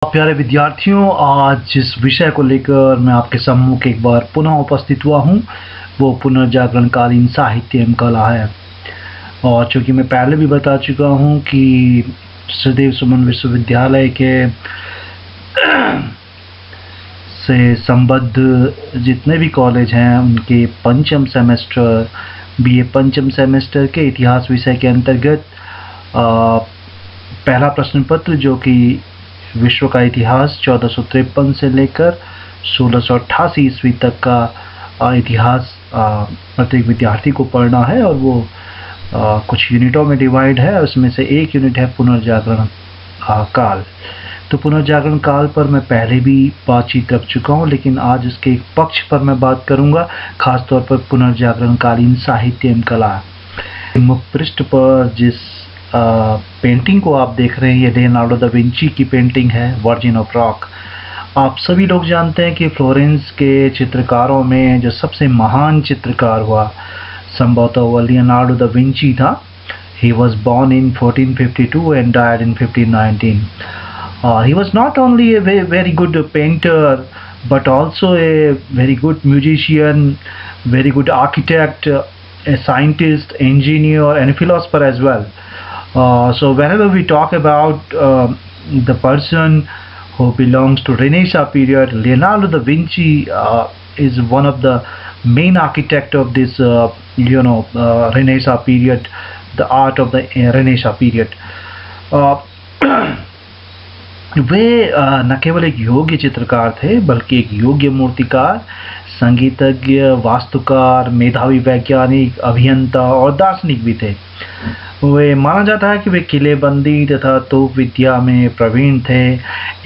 प्यारे विद्यार्थियों, आज जिस विषय को लेकर मैं आपके सम्मुख एक बार पुनः उपस्थित हुआ हूँ वो पुनर्जागरणकालीन साहित्य एवं कला है। और चूँकि मैं पहले भी बता चुका हूँ कि श्रीदेव सुमन विश्वविद्यालय के से संबद्ध जितने भी कॉलेज हैं उनके पंचम सेमेस्टर बीए पंचम सेमेस्टर के इतिहास विषय के अंतर्गत पहला प्रश्न पत्र जो कि विश्व का इतिहास 1453 से लेकर 1688 ईस्वी तक का इतिहास प्रत्येक विद्यार्थी को पढ़ना है। और वो कुछ यूनिटों में डिवाइड है। उसमें से एक यूनिट है पुनर्जागरण काल। तो पुनर्जागरण काल पर मैं पहले भी बातचीत कर चुका हूँ, लेकिन आज इसके एक पक्ष पर मैं बात करूँगा, खास तौर पर पुनर्जागरणकालीन साहित्य एवं कला। मुख्य पृष्ठ पर जिस पेंटिंग को आप देख रहे हैं ये लियोनार्डो दा विंची की पेंटिंग है, वर्जिन ऑफ रॉक। आप सभी लोग जानते हैं कि फ्लोरेंस के चित्रकारों में जो सबसे महान चित्रकार हुआ संभवतः वो लियोनार्डो दा विंची था। He was born in 1452 and died in 1519. He was not only a very good painter but also a very good musician, very good architect, a scientist, engineer and a philosopher as well. So whenever we talk about the person who belongs to Renaissance period, Leonardo da Vinci is one of the main architect of this Renaissance period, the art of the Renaissance period. वे न केवल एक योग्य चित्रकार थे बल्कि एक योग्य मूर्तिकार, संगीतज्ञ, वास्तुकार, मेधावी वैज्ञानिक, अभियंता और दार्शनिक भी थे। वे माना जाता है कि वे किलेबंदी तथा तोप विद्या में प्रवीण थे,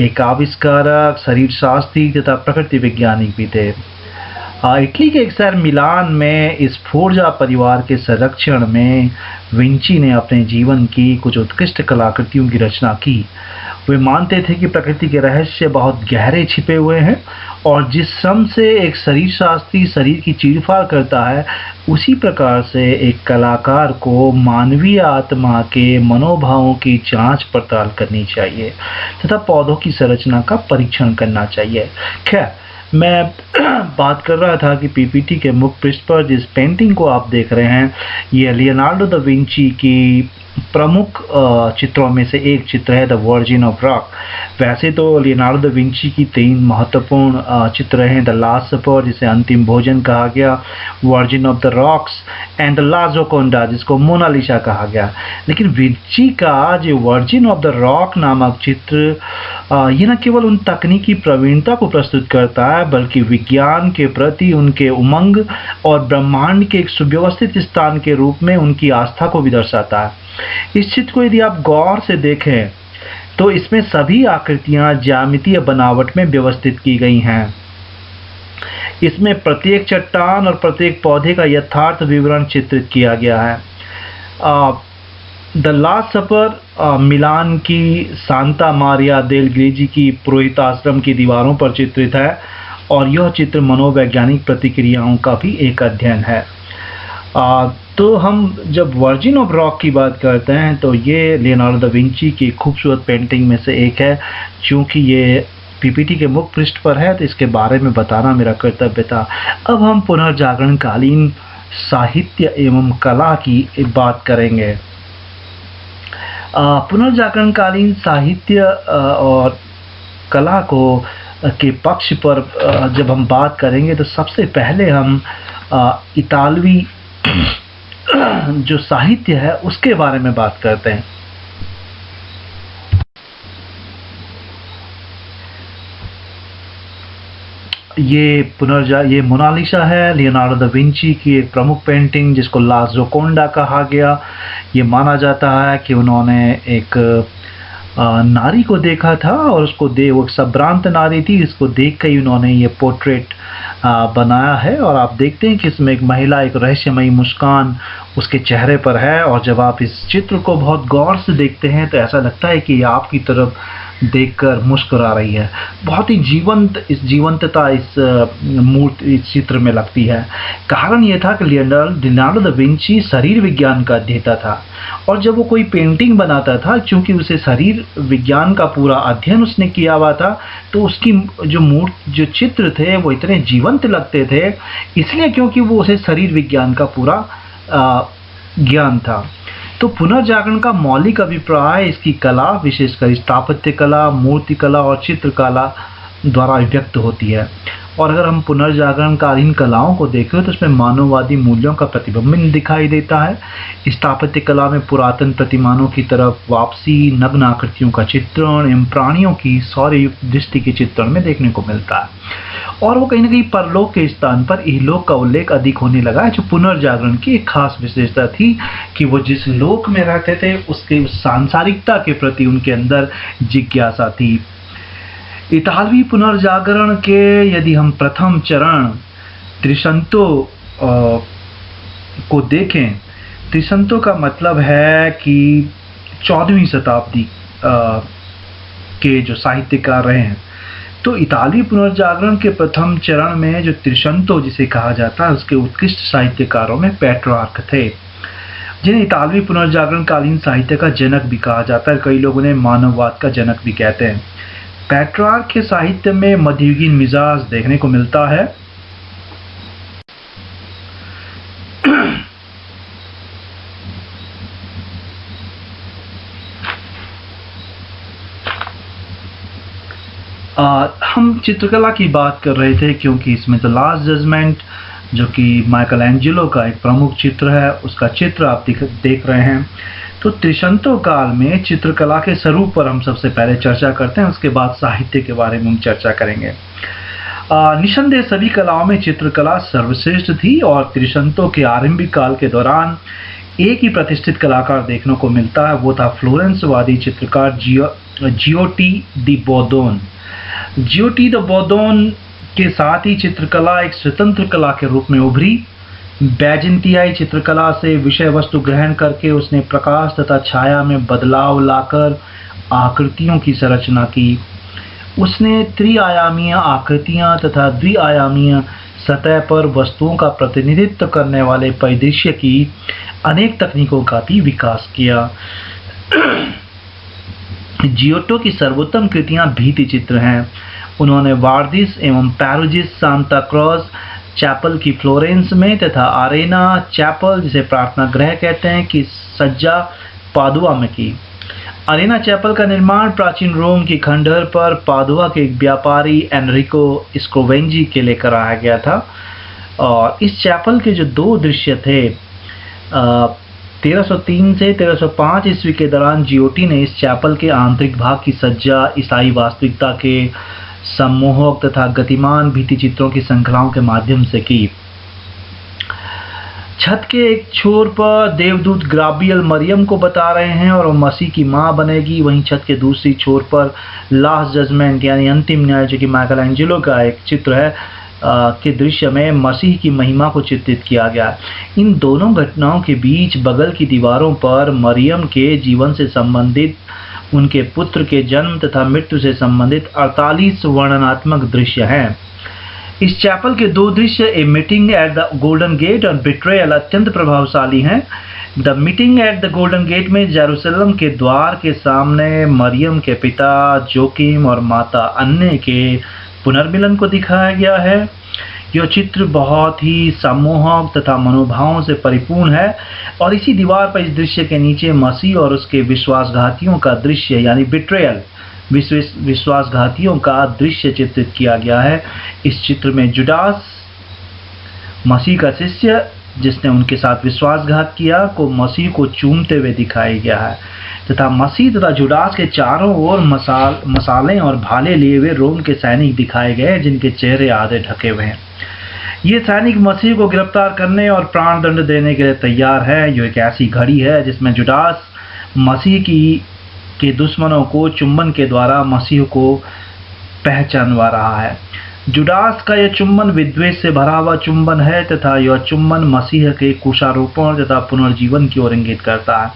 एक आविष्कारक, शरीर शास्त्री तथा प्रकृति वैज्ञानिक भी थे। इटली के एक शहर मिलान में इस फोर्जा परिवार के संरक्षण में विंची ने अपने जीवन की कुछ उत्कृष्ट कलाकृतियों की रचना की। वे मानते थे कि प्रकृति के रहस्य बहुत गहरे छिपे हुए हैं और जिस श्रम से एक शरीर शास्त्री शरीर की चीरफाड़ करता है, उसी प्रकार से एक कलाकार को मानवीय आत्मा के मनोभावों की जांच पड़ताल करनी चाहिए तथा पौधों की संरचना का परीक्षण करना चाहिए। खैर, मैं बात कर रहा था कि पीपीटी के मुख्य पृष्ठ पर जिस पेंटिंग को आप देख रहे हैं ये लियोनार्डो दा विंची की प्रमुख चित्रों में से एक चित्र है, द वर्जिन ऑफ रॉक। वैसे तो लियोनार्डो दा विंची की 3 महत्वपूर्ण चित्र हैं, द लास्ट सपर जिसे अंतिम भोजन कहा गया, Virgin of the Rocks and the La Gioconda जिसको मोनालिसा कहा गया। लेकिन विंची का जो वर्जिन ऑफ द रॉक नामक चित्र ये न केवल उन तकनीकी प्रवीणता को प्रस्तुत करता है बल्कि विज्ञान के प्रति उनके उमंग और ब्रह्मांड के एक सुव्यवस्थित स्थान के रूप में उनकी आस्था को भी दर्शाता है। इस चित्र को यदि आप गौर से देखें तो इसमें सभी आकृतियां ज्यामितीय बनावट में व्यवस्थित की गई हैं। इसमें प्रत्येक चट्टान और प्रत्येक पौधे का यथार्थ विवरण चित्रित किया गया है। द लास्ट सपर मिलान की सांता मारिया देल ग्रेजी की पुरोहित आश्रम की दीवारों पर चित्रित है और यह चित्र मनोवैज्ञानिक प्रतिक्रियाओं का भी एक अध्ययन है। तो हम जब वर्जिन ऑफ रॉक की बात करते हैं तो ये लियोनार्डो दा विंची की खूबसूरत पेंटिंग में से एक है। चूँकि ये पीपीटी के मुख्य पृष्ठ पर है तो इसके बारे में बताना मेरा कर्तव्य था। अब हम पुनर्जागरणकालीन साहित्य एवं कला की बात करेंगे। पुनर्जागरणकालीन साहित्य और कला को के पक्ष पर जब हम बात करेंगे तो सबसे पहले हम इतालवी जो साहित्य है उसके बारे में बात करते हैं। ये मोनालिसा है, लियोनार्डो दा विंची की एक प्रमुख पेंटिंग जिसको ला जोकोंडा कहा गया। ये माना जाता है कि उन्होंने एक नारी को देखा था और उसको वो संभ्रांत नारी थी, इसको देख कर ही उन्होंने ये पोर्ट्रेट बनाया है। और आप देखते हैं कि इसमें एक महिला, एक रहस्यमयी मुस्कान उसके चेहरे पर है और जब आप इस चित्र को बहुत गौर से देखते हैं तो ऐसा लगता है कि ये आपकी तरफ देखकर मुस्कुरा रही है। बहुत ही जीवंतता इस मूर्ति इस चित्र में लगती है। कारण ये था कि लियोनार्डो दा विंची शरीर विज्ञान का अध्येता था और जब वो कोई पेंटिंग बनाता था, चूँकि उसे शरीर विज्ञान का पूरा अध्ययन उसने किया हुआ था, तो उसकी जो चित्र थे वो इतने जीवंत लगते थे, इसलिए क्योंकि वो उसे शरीर विज्ञान का पूरा ज्ञान था। तो पुनर्जागरण का मौलिक अभिप्राय इसकी कला, विशेषकर स्थापत्य कला, मूर्ति कला और चित्रकला द्वारा व्यक्त होती है। और अगर हम पुनर्जागरणकालीन कलाओं को देखें तो उसमें मानववादी मूल्यों का प्रतिबिंब दिखाई देता है। स्थापत्य कला में पुरातन प्रतिमानों की तरफ वापसी, नग्न आकृतियों का चित्रण एवं प्राणियों की शौर्ययुक्त दृष्टि के चित्रण में देखने को मिलता है। और वो कहीं न कहीं परलोक के स्थान पर इहलोक का उल्लेख अधिक होने लगा है, जो पुनर्जागरण की एक खास विशेषता थी कि वो जिस लोक में रहते थे उसके सांसारिकता के प्रति उनके अंदर जिज्ञासा थी। इतालवी पुनर्जागरण के यदि हम प्रथम चरण त्रिशंतो को देखें, त्रिशंतो का मतलब है कि 14वीं शताब्दी के जो साहित्यकार रहे हैं। तो इतालवी पुनर्जागरण के प्रथम चरण में जो त्रिशंतो जिसे कहा जाता है, उसके उत्कृष्ट साहित्यकारों में पेट्रार्क थे, जिन्हें इतालवी पुनर्जागरण कालीन साहित्य का जनक भी कहा जाता है। कई लोग उन्हें मानववाद का जनक भी कहते हैं। पेट्रार्क के साहित्य में मध्ययुगीन मिजाज देखने को मिलता है। हम चित्रकला की बात कर रहे थे क्योंकि इसमें द लास्ट जजमेंट, जो कि माइकल एंजेलो का एक प्रमुख चित्र है, उसका चित्र आप देख रहे हैं। तो त्रिशंतो काल में चित्रकला के स्वरूप पर हम सबसे पहले चर्चा करते हैं, उसके बाद साहित्य के बारे में हम चर्चा करेंगे। निसंदेह सभी कलाओं में चित्रकला सर्वश्रेष्ठ थी और त्रिशंतो के आरंभिक काल के दौरान एक ही प्रतिष्ठित कलाकार देखने को मिलता है, वो था फ्लोरेंसवादी चित्रकार जियोटी दी बोदोन। जियोटी दी बोदोन के साथ ही चित्रकला एक स्वतंत्र कला के रूप में उभरी। बैजेंटियाई चित्रकला से विषय वस्तु ग्रहण करके उसने प्रकाश तथा छाया में बदलाव लाकर आकृतियों की संरचना की। उसने त्रिआयामीय आकृतियां तथा द्विआयामीय सतह पर वस्तुओं का प्रतिनिधित्व करने वाले परिदृश्य की अनेक तकनीकों का भी विकास किया। जियोटो की सर्वोत्तम कृतियां भित्ति चित्र हैं। उन्होंने वार्दिस एवं पैरुजिस सांता क्रॉस चैपल की फ्लोरेंस में तथा आरेना चैपल, जिसे प्रार्थना गृह कहते हैं, की सज्जा पादुआ में की। आरेना चैपल का निर्माण प्राचीन रोम की खंडहर पर पादुआ के एक व्यापारी एनरिको स्क्रोवेंजी के लिए कराया गया था। और इस चैपल के जो दो दृश्य थे, 1303 से 1305 ईस्वी के दौरान जियोटी ने इस चैपल के आंतरिक भाग की सज्जा ईसाई वास्तविकता के सम्मोहक तथा गतिमान भित्ति चित्रों की श्रृंखलाओं के माध्यम से की। छत के एक छोर पर देवदूत ग्राबियल मरियम को बता रहे हैं और वो मसीह की मां बनेगी। वहीं छत के दूसरी छोर पर लास्ट जजमेंट यानी अंतिम न्याय, जो कि माइकल एंजेलो का एक चित्र है, के दृश्य में मसीह की महिमा को चित्रित किया गया है। इन दोनों घटनाओं के बीच बगल की दीवारों पर मरियम के जीवन से संबंधित, उनके पुत्र के जन्म तथा मृत्यु से संबंधित 48 वर्णनात्मक दृश्य हैं। इस चैपल के दो दृश्य, a meeting at the Golden Gate और बिट्रेयल, अत्यंत प्रभावशाली हैं। The meeting at the Golden Gate में जेरूसलम के द्वार के सामने मरियम के पिता जोकिम और माता अन्ने के पुनर्मिलन को दिखाया गया है। यह चित्र बहुत ही सम्मोहक तथा मनोभावों से परिपूर्ण है और इसी दीवार पर इस दृश्य के नीचे मसीह और उसके विश्वासघातियों का दृश्य यानी बिट्रेयल, विश्वासघातियों का दृश्य चित्रित किया गया है। इस चित्र में जुडास, मसीह का शिष्य जिसने उनके साथ विश्वासघात किया, को मसीह को चूमते हुए दिखाया गया है तथा मसीह तथा जुडास के चारों ओर मसाले और भाले लिए हुए रोम के सैनिक दिखाए गए, जिनके चेहरे आधे ढके हुए हैं। ये सैनिक मसीह को गिरफ्तार करने और प्राण दंड देने के लिए तैयार है। यह एक ऐसी घड़ी है जिसमें जुडास मसीह के दुश्मनों को चुंबन के द्वारा मसीह को पहचानवा रहा है। जुडास का यह चुंबन विद्वेष से भरा हुआ चुंबन है तथा यह चुंबन मसीह के कुशारोपण तथा पुनर्जीवन की ओर इंगित करता है।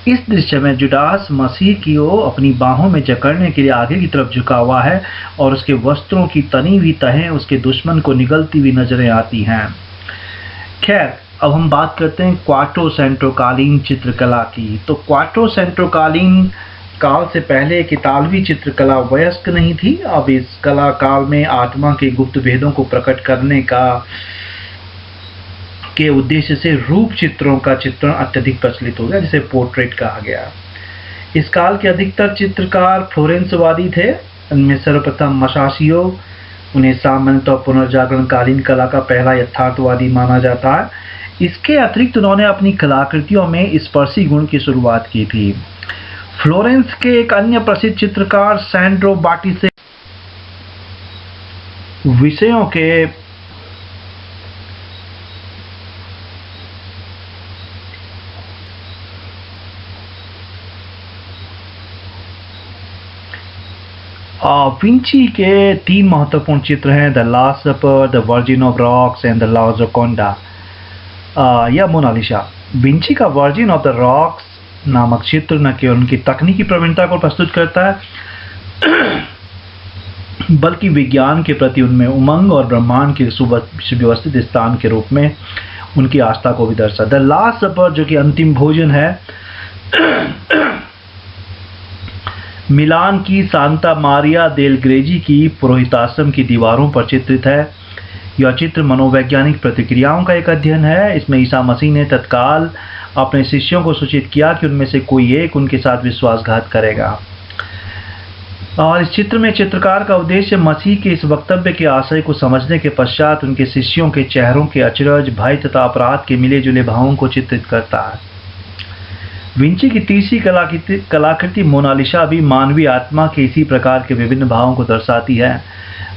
इस दृश्य में जुडास मसीह की ओर अपनी बाहों में जकड़ने के लिए आगे की तरफ झुका हुआ है और उसके वस्त्रों की तनी हुई तहें उसके दुश्मन को निगलती हुई नजरें आती हैं। खैर, अब हम बात करते हैं क्वाट्रोसेंटोकालीन चित्रकला की। तो क्वाट्रोसेंटोकालीन काल से पहले एक इतालवी चित्रकला वयस्क नहीं थी। अब इस कला काल में आत्मा के गुप्त भेदों को प्रकट करने के उद्देश्य से रूप चित्रों का चित्रण अत्यधिक प्रचलित हो गया, जिसे पोर्ट्रेट कहा गया। इस काल के अधिकतर चित्रकार फ्लोरेंसवादी थे। इनमें सर्वप्रथम मसाशियो, उन्हें सामान्यतः पुनर्जागरणकालीन कला का पहला यथार्थवादी माना जाता है। इसके अतिरिक्त उन्होंने अपनी कलाकृतियों में स्पर्शी गुण की शुरुआत की थी। फ्लोरेंस के एक अन्य प्रसिद्ध चित्रकार सैंड्रो बाटिसे विषयों के विंची के 3 महत्वपूर्ण चित्र हैं, the Last Supper, the Virgin of Rocks and the La Gioconda या मोनालिसा। विंची का वर्जिन ऑफ द रॉक्स नामक चित्र न केवल उनकी तकनीकी प्रवीणता को प्रस्तुत करता है, बल्कि विज्ञान के प्रति उनमें उमंग और ब्रह्मांड के सुव्यवस्थित स्थान के रूप में उनकी आस्था को भी दर्शा। द लास्ट सपर, जो कि अंतिम भोजन है, मिलान की सांता मारिया देल ग्रेजी की पुरोहिताश्रम की दीवारों पर चित्रित है। यह चित्र मनोवैज्ञानिक प्रतिक्रियाओं का एक अध्ययन है। इसमें ईसा मसीह ने तत्काल अपने शिष्यों को सूचित किया कि उनमें से कोई एक उनके साथ विश्वासघात करेगा। और इस चित्र में चित्रकार का उद्देश्य मसीह के इस वक्तव्य के आशय को समझने के पश्चात उनके शिष्यों के चेहरों के अचरज, भय तथा अपराध के मिले जुले भावों को चित्रित करता है। विंची की तीसरी कलाकृति मोनालिसा भी मानवीय आत्मा के इसी प्रकार के विभिन्न भावों को दर्शाती है।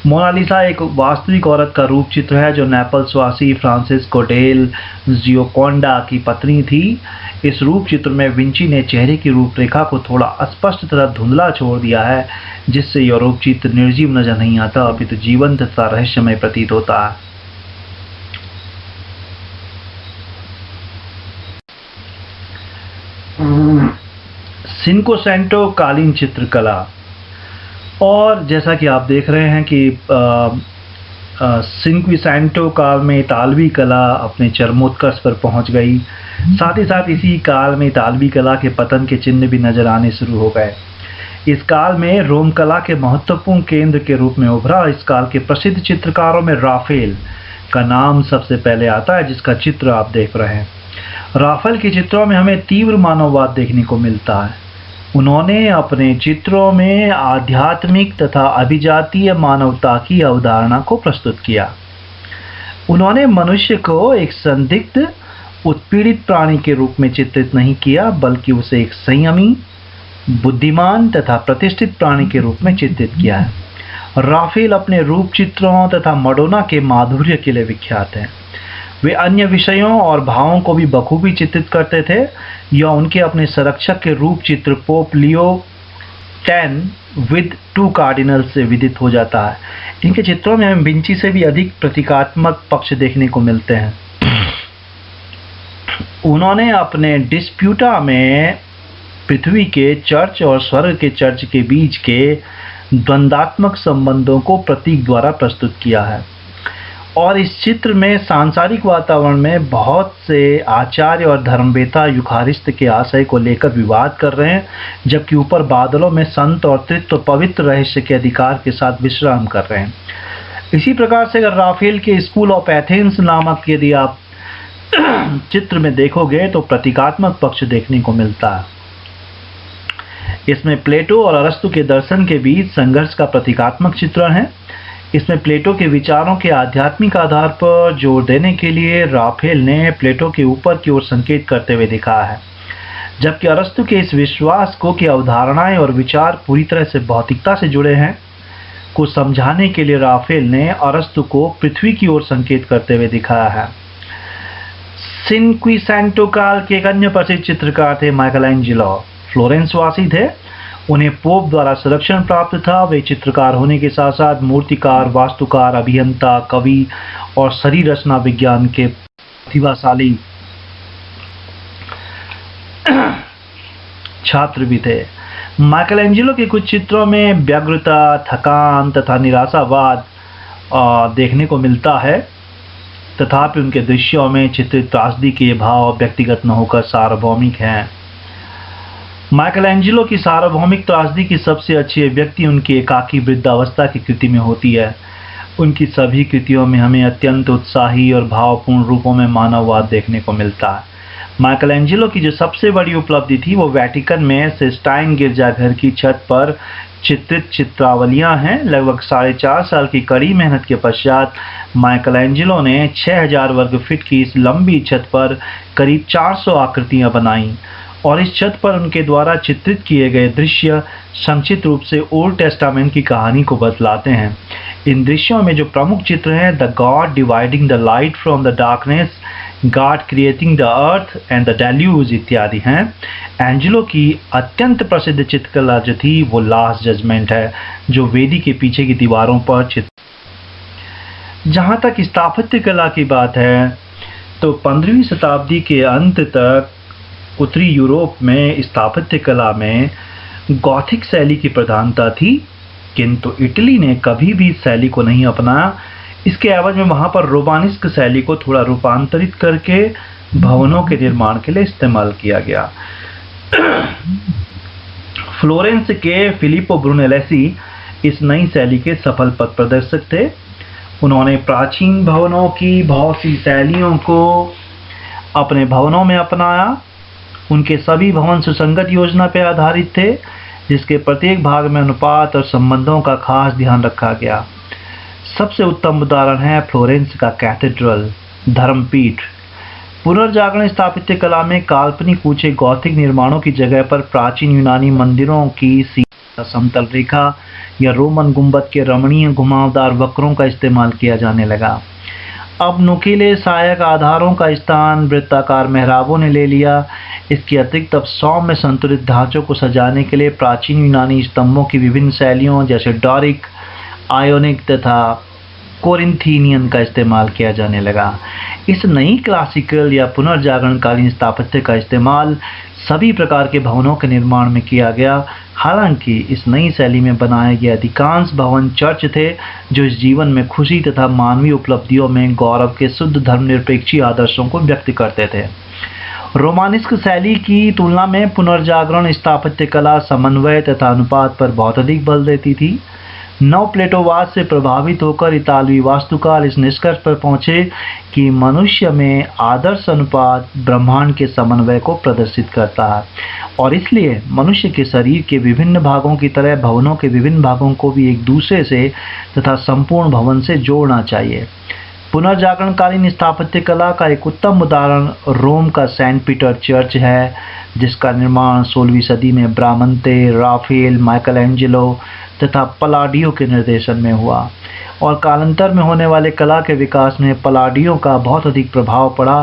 मोनालिसा एक वास्तविक औरत का रूप चित्र है जो नेपल्सवासी फ्रांसिस्को डेल जियोकोंडा की पत्नी थी। इस रूप चित्र में विंची ने चेहरे की रूपरेखा को थोड़ा अस्पष्ट तथा धुंधला छोड़ दिया है, जिससे यह रूप चित्र निर्जीव नजर नहीं आता, अपितु जीवंत तथा रहस्यमय प्रतीत होता है। सिनकोसेंटो कालीन चित्रकला, और जैसा कि आप देख रहे हैं कि सिनक्विसेंटो काल में इतालवी कला अपने चरमोत्कर्ष पर पहुंच गई। साथ ही साथ इसी काल में इतालवी कला के पतन के चिन्ह भी नजर आने शुरू हो गए। इस काल में रोम कला के महत्वपूर्ण केंद्र के रूप में उभरा। इस काल के प्रसिद्ध चित्रकारों में राफेल का नाम सबसे पहले आता है, जिसका चित्र आप देख रहे हैं। राफेल के चित्रों में हमें तीव्र मानववाद देखने को मिलता है। उन्होंने अपने चित्रों में आध्यात्मिक तथा अभिजातीय मानवता की अवधारणा को प्रस्तुत किया। उन्होंने मनुष्य को एक संदिग्ध उत्पीड़ित प्राणी के रूप में चित्रित नहीं किया, बल्कि उसे एक संयमी, बुद्धिमान तथा प्रतिष्ठित प्राणी के रूप में चित्रित किया है। राफेल अपने रूप चित्रों तथा मडोना के माधुर्य के लिए विख्यात हैं। वे अन्य विषयों और भावों को भी बखूबी चित्रित करते थे। यह उनके अपने संरक्षक के रूप चित्र पोप लियो 10 विद 2 कार्डिनल से विदित हो जाता है। इनके चित्रों में हमें विंची से भी अधिक प्रतीकात्मक पक्ष देखने को मिलते हैं। उन्होंने अपने डिस्प्यूटा में पृथ्वी के चर्च और स्वर्ग के चर्च के बीच के द्वंद्वात्मक संबंधों को प्रतीक द्वारा प्रस्तुत किया है। और इस चित्र में सांसारिक वातावरण में बहुत से आचार्य और धर्मवेता यूखारिस्त के आशय को लेकर विवाद कर रहे हैं, जबकि ऊपर बादलों में संत और तृत्व पवित्र रहस्य के अधिकार के साथ विश्राम कर रहे हैं। इसी प्रकार से अगर राफेल के स्कूल ऑफ एथेंस नामक यदि आप चित्र में देखोगे तो प्रतीकात्मक पक्ष देखने को मिलता है। इसमें प्लेटो और अरस्तु के दर्शन के बीच संघर्ष का प्रतीकात्मक चित्रण है। इसमें प्लेटो के विचारों के आध्यात्मिक आधार पर जोर देने के लिए राफेल ने प्लेटो के ऊपर की ओर संकेत करते हुए दिखाया है, जबकि अरस्तु के इस विश्वास को कि अवधारणाएं और विचार पूरी तरह से भौतिकता से जुड़े हैं को समझाने के लिए राफेल ने अरस्तु को पृथ्वी की ओर संकेत करते हुए दिखाया है। सिनक्विसेंटो काल के एक अन्य प्रसिद्ध चित्रकार थे माइकलएंजेलो। फ्लोरेंस वासी थे। उन्हें पोप द्वारा संरक्षण प्राप्त था। वे चित्रकार होने के साथ साथ मूर्तिकार, वास्तुकार, अभियंता, कवि और शरीर रचना विज्ञान के प्रतिभाशाली छात्र भी थे। माइकलएंजेलो के कुछ चित्रों में व्यग्रता, थकान तथा निराशावाद देखने को मिलता है, तथापि उनके दृश्यों में चित्रित त्रासदी के भाव व्यक्तिगत न होकर सार्वभौमिक हैं। माइकलएंजेलो की सार्वभौमिक त्रासदी की सबसे अच्छी अभिव्यक्ति उनकी एकाकी वृद्धावस्था की कृति में होती है। उनकी सभी कृतियों में हमें अत्यंत उत्साही और भावपूर्ण रूपों में मानववाद देखने को मिलता है। माइकलएंजेलो की जो सबसे बड़ी उपलब्धि थी वो वेटिकन में सिस्टाइन गिरजाघर की छत पर चित्रित चित्रावलियां हैं। लगभग 4.5 साल की कड़ी मेहनत के पश्चात माइकलएंजेलो ने 6000 वर्ग फीट की इस लंबी छत पर करीब 400 आकृतियां बनाईं और इस छत पर उनके द्वारा चित्रित किए गए दृश्य संक्षिप्त रूप से ओल्ड टेस्टामेंट की कहानी को बतलाते हैं। इन दृश्यों में जो प्रमुख चित्र हैं, the God dividing the light from the darkness, God creating the earth and the deluge इत्यादि हैं। एंजेलो की अत्यंत प्रसिद्ध चित्रकला जो थी वो लास्ट जजमेंट है, जो वेदी के पीछे की दीवारों पर चित्र। जहाँ तक स्थापत्य कला की बात है तो 15वीं शताब्दी के अंत तक उत्तरी यूरोप में स्थापत्य कला में गॉथिक शैली की प्रधानता थी, किंतु इटली ने कभी भी इस शैली को नहीं अपनाया। इसके एवज में वहाँ पर रोमानिस्क शैली को थोड़ा रूपांतरित करके भवनों के निर्माण के लिए इस्तेमाल किया गया। फ्लोरेंस के फिलिपो ब्रूनेलेसी इस नई शैली के सफल पथ प्रदर्शक थे। उन्होंने प्राचीन भवनों की बहुत सी शैलियों को अपने भवनों में अपनाया। उनके सभी भवन सुसंगत योजना पर आधारित थे, जिसके प्रत्येक भाग में अनुपात और संबंधों का खास ध्यान रखा गया। सबसे उत्तम उदाहरण है फ्लोरेंस का कैथेड्रल, धर्मपीठ। पुनर्जागरण स्थापत्य कला में काल्पनिक ऊंचे गॉथिक निर्माणों की जगह पर प्राचीन यूनानी मंदिरों की सीधा समतल रेखा या रोमन गुंबद के रमणीय घुमावदार वक्रों का इस्तेमाल किया जाने लगा। अब नुकीले सहायक आधारों का स्थान वृत्ताकार मेहराबों ने ले लिया। इसके अतिरिक्त अब सौम्य संतुलित ढांचों को सजाने के लिए प्राचीन यूनानी स्तंभों की विभिन्न शैलियों जैसे डोरिक, आयोनिक तथा कोरिंथियन का इस्तेमाल किया जाने लगा। इस नई क्लासिकल या पुनर्जागरणकालीन स्थापत्य का इस्तेमाल सभी प्रकार के भवनों के निर्माण में किया गया। हालांकि इस नई शैली में बनाए गए अधिकांश भवन चर्च थे, जो इस जीवन में खुशी तथा मानवीय उपलब्धियों में गौरव के शुद्ध धर्मनिरपेक्षी आदर्शों को व्यक्त करते थे। रोमानिस्क शैली की तुलना में पुनर्जागरण स्थापत्य कला समन्वय तथा अनुपात पर बहुत अधिक बल देती थी। नव प्लेटोवाद से प्रभावित होकर इतालवी वास्तुकार इस निष्कर्ष पर पहुंचे कि मनुष्य में आदर्श अनुपात ब्रह्मांड के समन्वय को प्रदर्शित करता है और इसलिए मनुष्य के शरीर के विभिन्न भागों की तरह भवनों के विभिन्न भागों को भी एक दूसरे से तथा संपूर्ण भवन से जोड़ना चाहिए। पुनर्जागरणकालीन स्थापत्य कला का एक उत्तम उदाहरण रोम का सेंट पीटर चर्च है, जिसका निर्माण 16वीं सदी में ब्रामंते, राफेल, माइकलएंजेलो तथा पलाडियो के निर्देशन में हुआ और कालांतर में होने वाले कला के विकास में पलाडियो का बहुत अधिक प्रभाव पड़ा।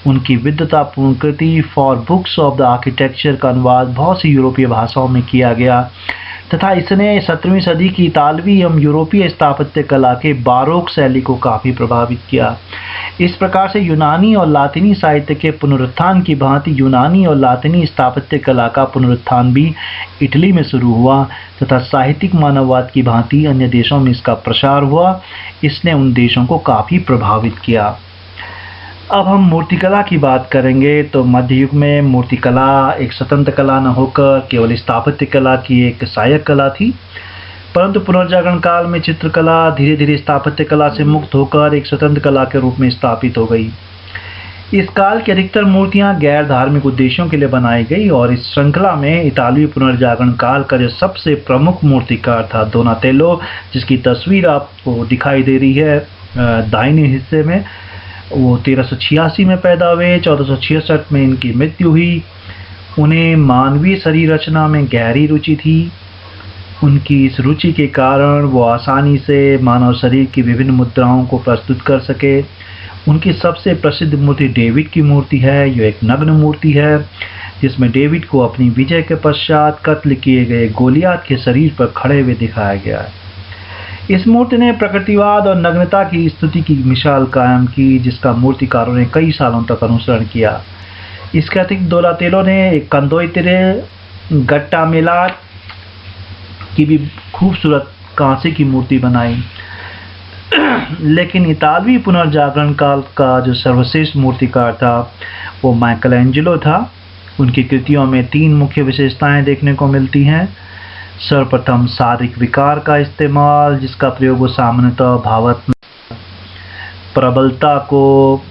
उनकी विद्वतापूर्ण कृति four books of the architecture का अनुवाद बहुत सी यूरोपीय भाषाओं में किया गया तथा इसने 17वीं सदी की इतालवी एवं यूरोपीय स्थापत्य कला के बारोक शैली को काफ़ी प्रभावित किया। इस प्रकार से यूनानी और लातिनी साहित्य के पुनरुत्थान की भांति यूनानी और लातिनी स्थापत्य कला का पुनरुत्थान भी इटली में शुरू हुआ तथा साहित्यिक मानववाद की भांति अन्य देशों में इसका प्रसार हुआ। इसने उन देशों को काफ़ी प्रभावित किया। अब हम मूर्तिकला की बात करेंगे तो मध्य युग में मूर्तिकला एक स्वतंत्र कला न होकर केवल स्थापत्य कला की एक सहायक कला थी, परंतु पुनर्जागरण काल में चित्रकला धीरे धीरे स्थापत्य कला से मुक्त होकर एक स्वतंत्र कला के रूप में स्थापित हो गई। इस काल की अधिकतर मूर्तियां गैर धार्मिक उद्देश्यों के लिए बनाई गई और इस श्रृंखला में इतालवी पुनर्जागरण काल का जो सबसे प्रमुख मूर्तिकार था डोनातेलो, जिसकी तस्वीर आपको दिखाई दे रही है दाहिने हिस्से में। वो 1386 में पैदा हुए, 1466 में इनकी मृत्यु हुई। उन्हें मानवीय शरीर रचना में गहरी रुचि थी। उनकी इस रुचि के कारण वो आसानी से मानव शरीर की विभिन्न मुद्राओं को प्रस्तुत कर सके। उनकी सबसे प्रसिद्ध मूर्ति डेविड की मूर्ति है। यह एक नग्न मूर्ति है जिसमें डेविड को अपनी विजय के पश्चात कत्ल किए गए गोलियात के शरीर पर खड़े हुए दिखाया गया है। इस मूर्ति ने प्रकृतिवाद और नग्नता की स्तुति की मिसाल कायम की, जिसका मूर्तिकारों ने कई सालों तक अनुसरण किया। इसके अतिरिक्त डोनातेलो ने एक कंदोइत्रे गट्टा मेलार की भी खूबसूरत कांसे की मूर्ति बनाई। लेकिन इतालवी पुनर्जागरण काल का जो सर्वश्रेष्ठ मूर्तिकार था वो माइकलएंजेलो था। उनकी कृतियों में 3 मुख्य विशेषताएं देखने को मिलती हैं। सर्वप्रथम शारीरिक विकार का इस्तेमाल, जिसका प्रयोग वो सामान्यतः भावात्मक प्रबलता को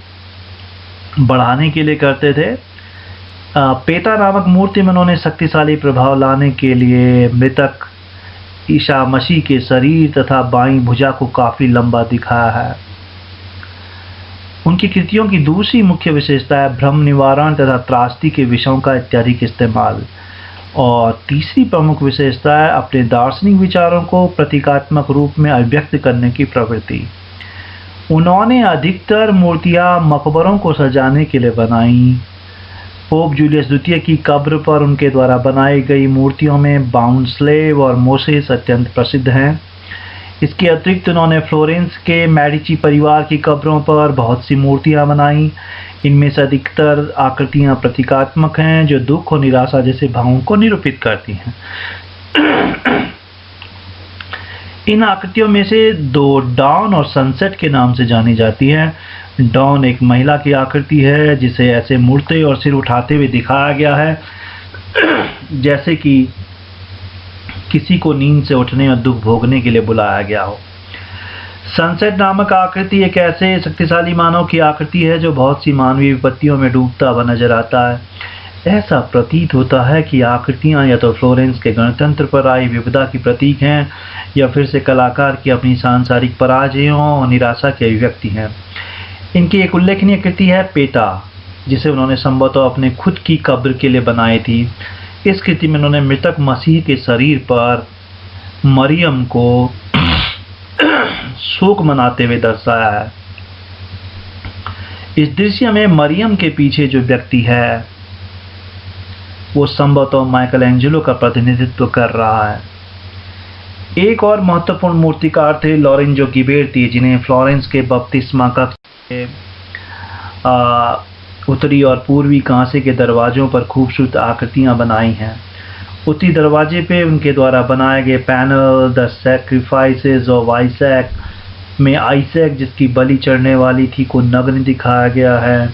बढ़ाने के लिए करते थे। पेटा नामक मूर्ति में उन्होंने शक्तिशाली प्रभाव लाने के लिए मृतक ईसा मसीह के शरीर तथा बाईं भुजा को काफ़ी लंबा दिखाया है। उनकी कृतियों की दूसरी मुख्य विशेषता है भ्रम निवारण तथा त्रासदी के विषयों का अत्यधिक इस्तेमाल, और तीसरी प्रमुख विशेषता है अपने दार्शनिक विचारों को प्रतीकात्मक रूप में अभिव्यक्त करने की प्रवृत्ति। उन्होंने अधिकतर मूर्तियां मकबरों को सजाने के लिए बनाई। पोप जूलियस द्वितीय की कब्र पर उनके द्वारा बनाई गई मूर्तियों में बाउंड स्लेव और मोसेस अत्यंत प्रसिद्ध हैं। इसके अतिरिक्त उन्होंने फ्लोरेंस के मेडिची परिवार की कब्रों पर बहुत सी मूर्तियां बनाई। इनमें से अधिकतर आकृतियां प्रतीकात्मक हैं, जो दुख और निराशा जैसे भावों को निरूपित करती हैं। इन आकृतियों में से 2 डॉन और सनसेट के नाम से जानी जाती हैं। डॉन एक महिला की आकृति है, जिसे ऐसे मुड़ते और सिर उठाते हुए दिखाया गया है जैसे कि किसी को नींद से उठने और दुख भोगने के लिए बुलाया गया हो। सनसेट नामक आकृति एक ऐसे शक्तिशाली मानव की आकृति है जो बहुत सी मानवीय विपत्तियों में डूबता हुआ नजर आता है। ऐसा प्रतीत होता है कि आकृतियां या तो फ्लोरेंस के गणतंत्र पर आई विपदा की प्रतीक हैं, या फिर से कलाकार की अपनी सांसारिक पराजयों और निराशा की अभिव्यक्ति हैं। इनकी एक उल्लेखनीय कृति है पेटा, जिसे उन्होंने संभवतः अपने खुद की कब्र के लिए बनाई थी। इस कृति में उन्होंने मृतक मसीह के शरीर पर मरियम को शोक मनाते हुए दर्शाया है। इस दृश्य में मरियम के पीछे जो व्यक्ति है वो संभवतः माइकलएंजेलो का प्रतिनिधित्व कर रहा है। एक और महत्वपूर्ण मूर्तिकार थे लोरेंजो गिबेर्टी, जिन्हें फ्लोरेंस के बपतिस्मा कक्ष के उत्तरी और पूर्वी कांसे के दरवाजों पर खूबसूरत आकृतियां बनाई हैं। उत्तरी दरवाजे पे उनके द्वारा बनाए गए panel the sacrifices of Isaac में आइजैक, जिसकी बलि चढ़ने वाली थी, को नग्न दिखाया गया है।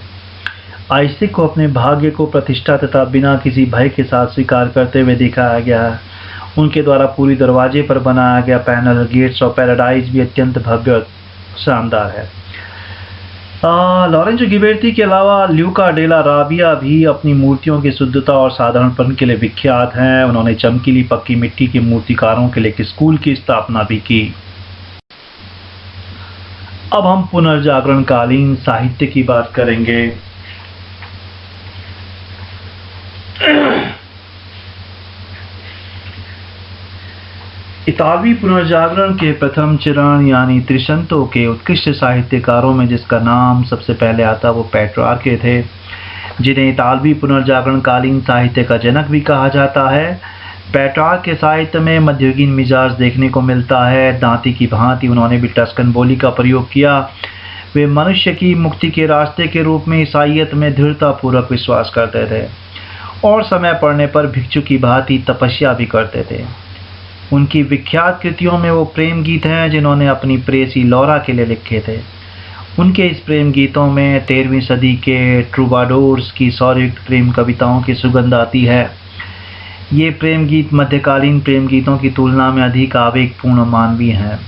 आइजैक को अपने भाग्य को प्रतिष्ठा तथा बिना किसी भय के साथ स्वीकार करते हुए दिखाया गया है। उनके द्वारा पूरी दरवाजे पर बनाया गया पैनल गेट्स ऑफ पैराडाइज भी अत्यंत भव्य और शानदार है। लोरेंजो गिबेर्टी के अलावा ल्यूका डेला राबिया भी अपनी मूर्तियों की शुद्धता और साधारणपन के लिए विख्यात हैं। उन्होंने चमकीली पक्की मिट्टी के मूर्तिकारों के लिए एक स्कूल की स्थापना भी की। अब हम पुनर्जागरण कालीन साहित्य की बात करेंगे। इतालवी पुनर्जागरण के प्रथम चरण यानी त्रिशंतो के उत्कृष्ट साहित्यकारों में जिसका नाम सबसे पहले आता वो पेट्रार्के थे, जिन्हें इतालवी पुनर्जागरण कालीन साहित्य का जनक भी कहा जाता है। पेट्रार्क के साहित्य में मध्ययुगीन मिजाज देखने को मिलता है। दांती की भांति उन्होंने भी टस्कन बोली का प्रयोग किया। वे मनुष्य की मुक्ति के रास्ते के रूप में ईसाइयत में दृढ़तापूर्वक विश्वास करते थे और समय पड़ने पर भिक्षु की भांति तपस्या भी करते थे। उनकी विख्यात कृतियों में वो प्रेम गीत हैं जिन्होंने अपनी प्रेयसी लौरा के लिए लिखे थे। उनके इस प्रेम गीतों में 13वीं सदी के ट्रूबाडोर्स की सौरयुक्त प्रेम कविताओं की सुगंध आती है। ये प्रेम गीत मध्यकालीन प्रेम गीतों की तुलना में अधिक आवेगपूर्ण मानवीय हैं।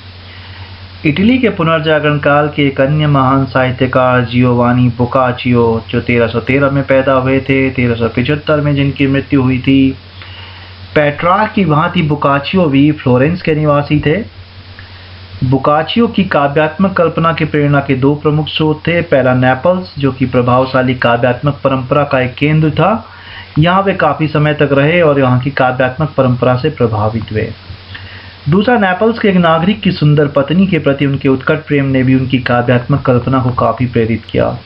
इटली के पुनर्जागरण काल के एक अन्य महान साहित्यकार जियोवानी बोकाचियो, जो 1313 में पैदा हुए थे, 1375 में जिनकी मृत्यु हुई थी। पेट्रार्क की भांति बोकाचियो भी फ्लोरेंस के निवासी थे। बोकाचियो की काव्यात्मक कल्पना की प्रेरणा के 2 प्रमुख स्रोत थे। पहला नेपल्स, जो कि प्रभावशाली काव्यात्मक परंपरा का एक केंद्र था। यहाँ वे काफ़ी समय तक रहे और यहाँ की काव्यात्मक परंपरा से प्रभावित हुए। दूसरा, नेपल्स के एक नागरिक की सुंदर पत्नी के प्रति उनके उत्कट प्रेम ने भी उनकी काव्यात्मक कल्पना को काफ़ी प्रेरित किया।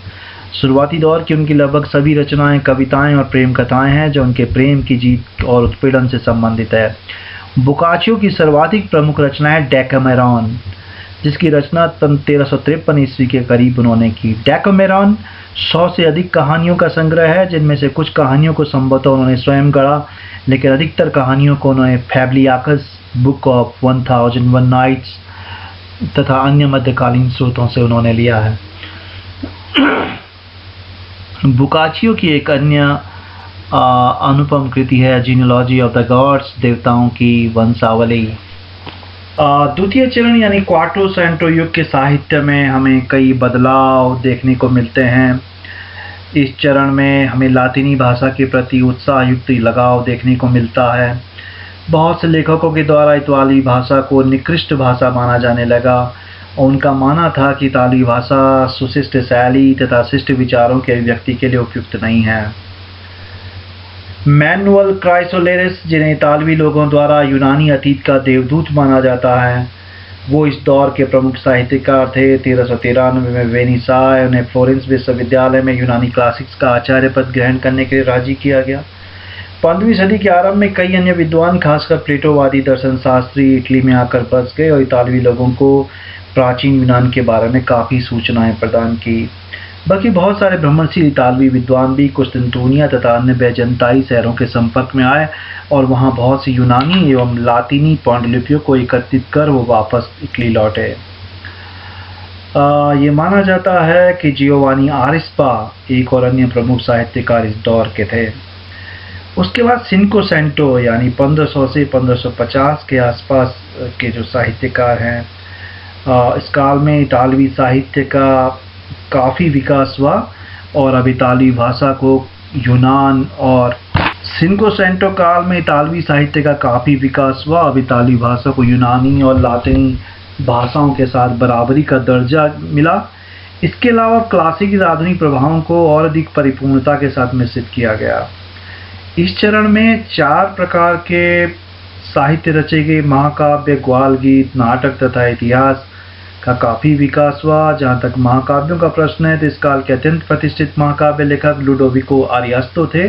शुरुआती दौर की उनकी लगभग सभी रचनाएं कविताएं और प्रेम कथाएं हैं जो उनके प्रेम की जीत और उत्पीड़न से संबंधित है। बोकाचियो की सर्वाधिक प्रमुख रचना है डेकामेरॉन, जिसकी रचना 1353 ईस्वी के करीब उन्होंने की। डेकामेरॉन 100 से अधिक कहानियों का संग्रह है, जिनमें से कुछ कहानियों को संभवतः उन्होंने स्वयं गढ़ा, लेकिन अधिकतर कहानियों को उन्होंने फैब्लियाकस, बुक ऑफ 1001 नाइट्स तथा अन्य मध्यकालीन स्रोतों से उन्होंने लिया है। बोकाचियो की एक अन्य अनुपम कृति है जीनियोलॉजी ऑफ द गॉड्स, देवताओं की वंशावली। द्वितीय चरण यानी क्वार्टो सेंटो युग के साहित्य में हमें कई बदलाव देखने को मिलते हैं। इस चरण में हमें लातिनी भाषा के प्रति उत्साह युक्त लगाव देखने को मिलता है। बहुत से लेखकों के द्वारा इतालवी भाषा को निकृष्ट भाषा माना जाने लगा और उनका मानना था कि इतालवी भाषा सुशिष्ट शैली तथा शिष्ट विचारों के अभिव्यक्ति के लिए उपयुक्त नहीं है। मैनुअल क्राइसोलेरिस, जिन्हें इतालवी लोगों द्वारा यूनानी अतीत का देवदूत माना जाता है, वो इस दौर के प्रमुख साहित्यकार थे। 1393 में वेनिसाय उन्हें फ्लोरेंस विश्वविद्यालय में यूनानी क्लासिक्स का आचार्य पद ग्रहण करने के लिए राजी किया गया। 15वीं सदी के आरंभ में कई अन्य विद्वान, खासकर प्लेटोवादी दर्शन शास्त्री, इटली में आकर बस गए और इतालवी लोगों को प्राचीन यूनान के बारे में काफ़ी सूचनाएं प्रदान की। बाकी बहुत सारे भ्रमणशील इतालवी विद्वान भी कुस्तुनतुनिया तथा अन्य बैजेंटाइन शहरों के संपर्क में आए और वहां बहुत सी यूनानी एवं लातिनी पांडुलिपियों को एकत्रित कर वो वापस इटली लौटे। ये माना जाता है कि जियोवानी आरिस्पा एक और अन्य प्रमुख साहित्यकार इस दौर के थे। उसके बाद सिनको सेंटो यानी 1500 से 1550 के आसपास के जो साहित्यकार हैं, इस काल में इतालवी साहित्य का काफ़ी विकास हुआ और अब इतालवी भाषा को यूनान और सिनको सेंटो काल में इतालवी साहित्य का काफ़ी विकास हुआ। अब इतालवी भाषा को यूनानी और लातिनी भाषाओं के साथ बराबरी का दर्जा मिला। इसके अलावा क्लासिक आधुनिक प्रभावों को और अधिक परिपूर्णता के साथ मिश्रित किया गया। इस चरण में 4 प्रकार के साहित्य रचे गए, महाकाव्य, ग्वाल गीत, नाटक तथा इतिहास का काफ़ी विकास हुआ। जहाँ तक महाकाव्यों का प्रश्न है तो इस काल के अत्यंत प्रतिष्ठित महाकाव्य लेखक लुडोविको आरियास्तो थे।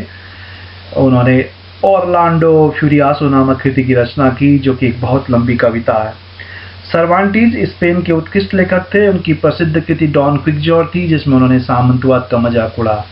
उन्होंने ऑरलैंडो फ्यूरियासो नामक कृति की रचना की, जो कि एक बहुत लंबी कविता है। सर्वांटीज स्पेन के उत्कृष्ट लेखक थे। उनकी प्रसिद्ध कृति डॉन क्विक्जोर थी, जिसमें उन्होंने सामंतवाद का मजाक उड़ा।